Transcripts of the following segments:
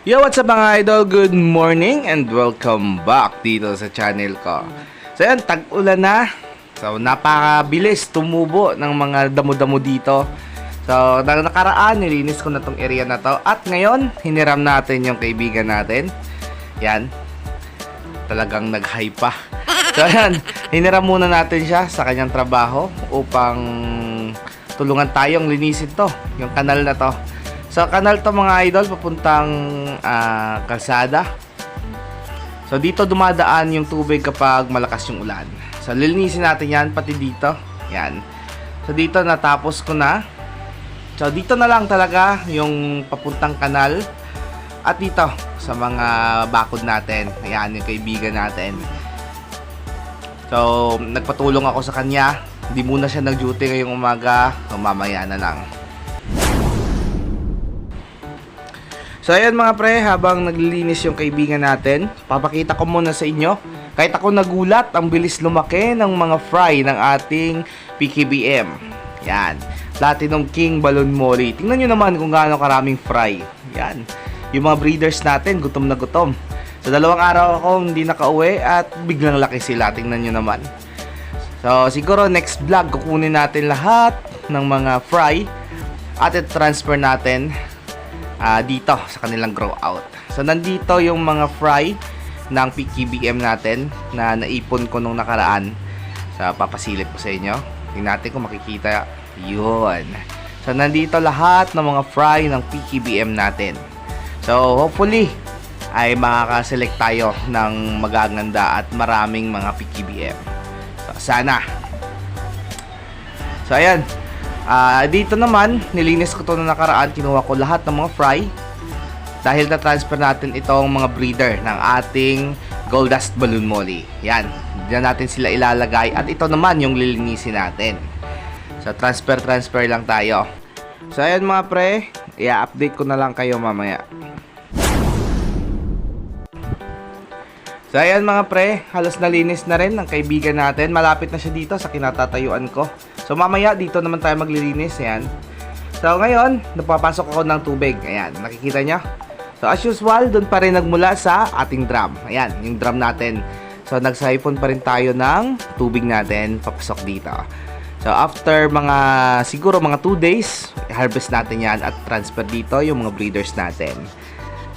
Yo, what's up mga idol? Good morning and welcome back dito sa channel ko. So yan, tag-ulan na. So napakabilis tumubo ng mga damo-damo dito. So nakaraan, nilinis ko na tong area na to. At ngayon, hiniram natin yung kaibigan natin. Yan. Talagang nag-high pa. So yan, hiniram muna natin siya sa kanyang trabaho upang tulungan tayong linisin to, yung kanal na to. So, kanal to mga idol, papuntang kalsada. So, dito dumadaan yung tubig kapag malakas yung ulan. So, lilinisin natin yan, pati dito. Yan. So, dito natapos ko na. So, dito na lang talaga yung papuntang kanal. At dito, sa mga bakod natin. Ayan, yung kaibigan natin. So, nagpatulong ako sa kanya. Hindi muna siya nag-duty ngayong umaga. So, mamaya na lang. So ayan mga pre, habang naglilinis yung kaibigan natin, papakita ko muna sa inyo. Kahit ako nagulat, ang bilis lumaki ng mga fry ng ating PKBM. Yan, Platinum King Balloon Molly. Tingnan nyo naman kung gaano karaming fry. Yan, yung mga breeders natin, gutom na gutom. Sa 2 araw ako hindi nakauwi at biglang laki sila. Tingnan nyo naman. So siguro next vlog, kukunin natin lahat ng mga fry at i-transfer natin dito sa kanilang grow out. So nandito yung mga fry ng PKBM natin na naipon ko nung nakaraan. So papasilip ko sa inyo. Tingnan natin kung makikita. Yun. So nandito lahat ng mga fry ng PKBM natin. So hopefully ay makakaselect tayo ng magaganda at maraming mga PKBM. So sana. So ayan. Dito naman, nilinis ko to na nakaraan, kinuha ko lahat ng mga fry dahil na-transfer natin itong mga breeder ng ating Gold Dust Balloon Molly. Yan, diyan natin sila ilalagay at ito naman yung lilinisin natin. So transfer lang tayo. So ayan mga pre, i-update ko na lang kayo mamaya. So ayan mga pre, halos nalinis na rin ng kaibigan natin. Malapit na siya dito sa kinatatayuan ko. So mamaya dito naman tayo maglilinis. Ayan. So ngayon, napapasok ako ng tubig. Ayan, nakikita nyo? So as usual, doon pa rin nagmula sa ating drum. Ayan, yung drum natin. So nagsipon pa rin tayo ng tubig natin papasok dito. So after siguro mga 2 days, harvest natin yan at transfer dito yung mga breeders natin.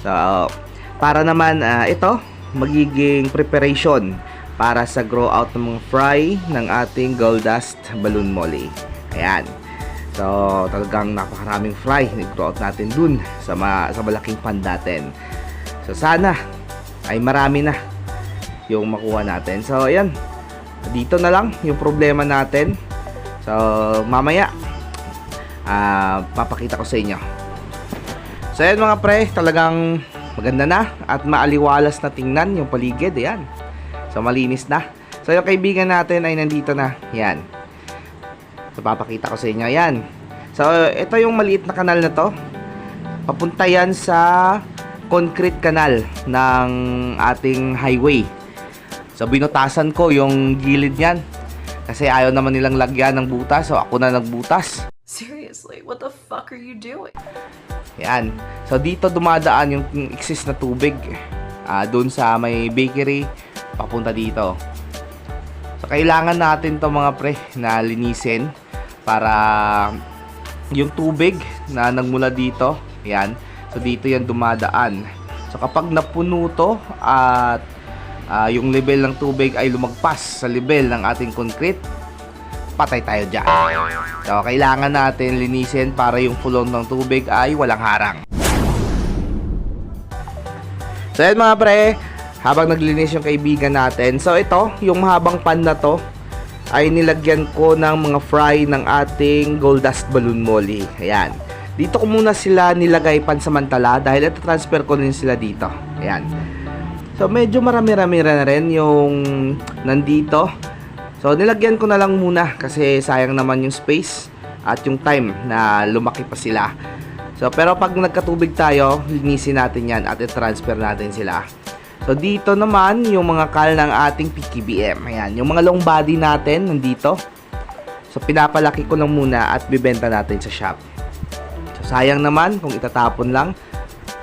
So para naman ito, magiging preparation para sa grow out ng mga fry ng ating Gold Dust Balloon Molly. Ayan. So, talagang napakaraming fry nag-grow out natin dun sa malaking pan natin. So, sana ay marami na yung makuha natin. So, ayan. Dito na lang yung problema natin. So, mamaya papakita ko sa inyo. So, ayan mga pre, talagang maganda na at maaliwalas na tingnan yung paligid. Ayan. So, malinis na. So, yung kaibigan natin ay nandito na. Yan. So, papakita ko sa inyo. Yan. So, ito yung maliit na kanal na to. Papunta yan sa concrete kanal ng ating highway. So, binutasan ko yung gilid yan. Kasi ayaw naman nilang lagyan ng butas. So, ako na nagbutas. Seriously, what the fuck are you doing? Yan. So, dito dumadaan yung excess na tubig. Doon sa may bakery. Papunta dito. So kailangan natin to mga pre na linisin para yung tubig na nagmula dito, yan. So dito yan dumadaan. So kapag napuno to at yung level ng tubig ay lumagpas sa level ng ating concrete, patay tayo dyan. So kailangan natin linisin para yung flow ng tubig ay walang harang. So yan mga pre, habang naglinis yung kaibigan natin. So ito, yung mahabang pan na to ay nilagyan ko ng mga fry ng ating Gold Dust Balloon Molly. Ayan. Dito ko muna sila nilagay pansamantala dahil ito transfer ko din sila dito. Ayan. So medyo marami-rami na rin yung nandito. So nilagyan ko na lang muna kasi sayang naman yung space at yung time na lumaki pa sila. So pero pag nagkatubig tayo, linisin natin yan at i-transfer natin sila. So dito naman yung mga kal ng ating PKBM. Ayan, yung mga long body natin nandito. So pinapalaki ko lang muna at bibenta natin sa shop. So sayang naman kung itatapon lang.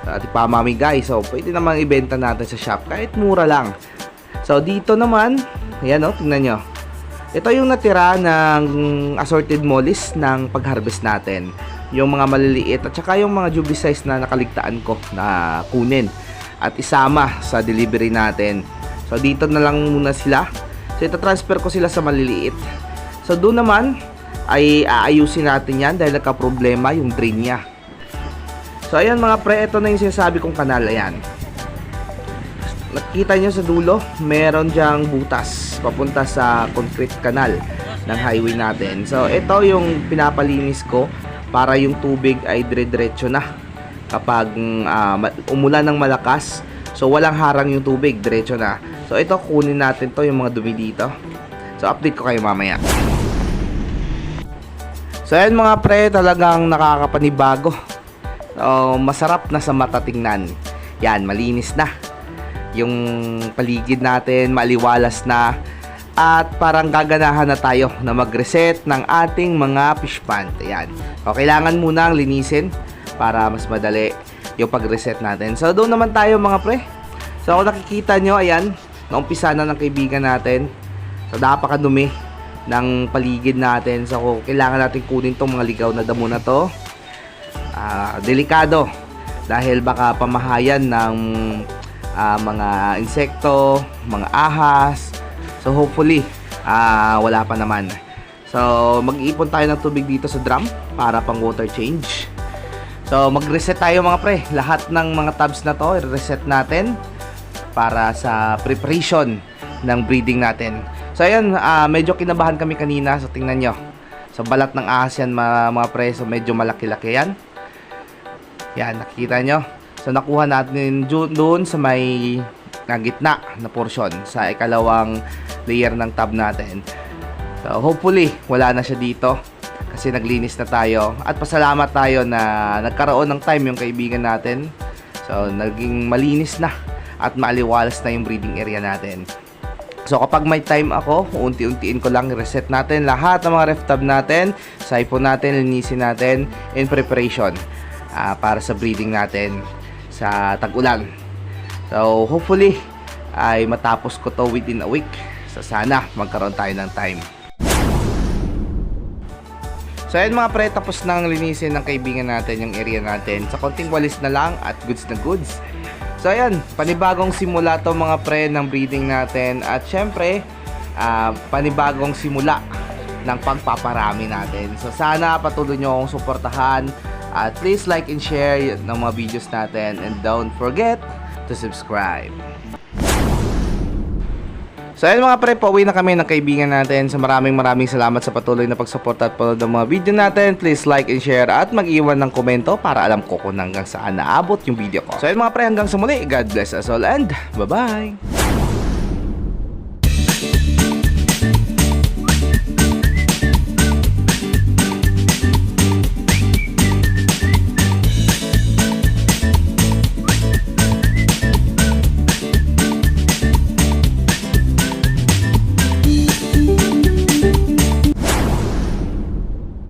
at ipamamigay. So pwede namang ibenta natin sa shop kahit mura lang. So dito naman, ayan o, tingnan nyo. Ito yung natira ng assorted mollies ng pag-harvest natin. Yung mga maliliit at saka yung mga jubilee size na nakaligtaan ko na kunin at isama sa delivery natin. So dito na lang muna sila. So ita-transfer ko sila sa maliliit. So doon naman ay aayusin natin yan dahil nagka-problema yung drain niya. So ayan mga pre, ito na yung sinasabi kong kanal. Ayan. Nakikita nyo sa dulo, meron dyang butas papunta sa concrete canal ng highway natin. So ito yung pinapalinis ko para yung tubig ay dire-diretso na kapag umulan ng malakas. So walang harang yung tubig, diretso na. So ito, kunin natin to, yung mga dumi dito. So update ko kayo mamaya. So ayan mga pre, talagang nakakapanibago. Masarap na sa mata tingnan. Yan, malinis na yung paligid natin, maliwalas na, at parang gaganahan na tayo na mag-reset ng ating mga fish pond. Ayan. O, kailangan munang linisin para mas madali yung pag-reset natin. So doon naman tayo mga pre. So kung nakikita nyo, ayan, naumpisa na ng kaibigan natin. So napakadumi ng paligid natin. So kailangan natin kunin tong mga ligaw na damo na to. Delikado dahil baka pamahayan ng mga insekto, mga ahas. So hopefully wala pa naman. So mag-iipon tayo ng tubig dito sa drum para pang water change. So mag-reset tayo mga pre. Lahat ng mga tabs na to i-reset natin para sa preparation ng breeding natin. So ayan, medyo kinabahan kami kanina. So tingnan nyo, sa balat ng ahas yan mga pre. So medyo malaki-laki yan. Yan, nakikita nyo. So nakuha natin doon sa may gitna na portion, sa ikalawang layer ng tab natin. So hopefully wala na siya dito kasi naglinis na tayo. At pasalamat tayo na nagkaroon ng time yung kaibigan natin. So naging malinis na at maaliwalas na yung breeding area natin. So kapag may time ako, unti-untiin ko lang reset natin lahat ng mga ref tab natin, siphon natin, linisin natin in preparation para sa breeding natin sa tag-ulan. So hopefully ay matapos ko to within a week. So sana magkaroon tayo ng time. So ayun mga pre, tapos nang linisin ng kaibigan natin yung area natin. Sa konting walis na lang at goods na goods. So ayan, panibagong simula to mga pre ng breeding natin. At syempre panibagong simula ng pagpaparami natin. So sana patuloy nyo akong suportahan. At please like and share ng mga videos natin. And don't forget to subscribe. So ayun mga pre, pauwi na kami ng kaibigan natin. So maraming salamat sa patuloy na pagsuporta at panood ng mga video natin. Please like and share at mag-iwan ng komento para alam ko kung hanggang saan naabot yung video ko. So ayun mga pre, hanggang sa muli. God bless us all and bye-bye!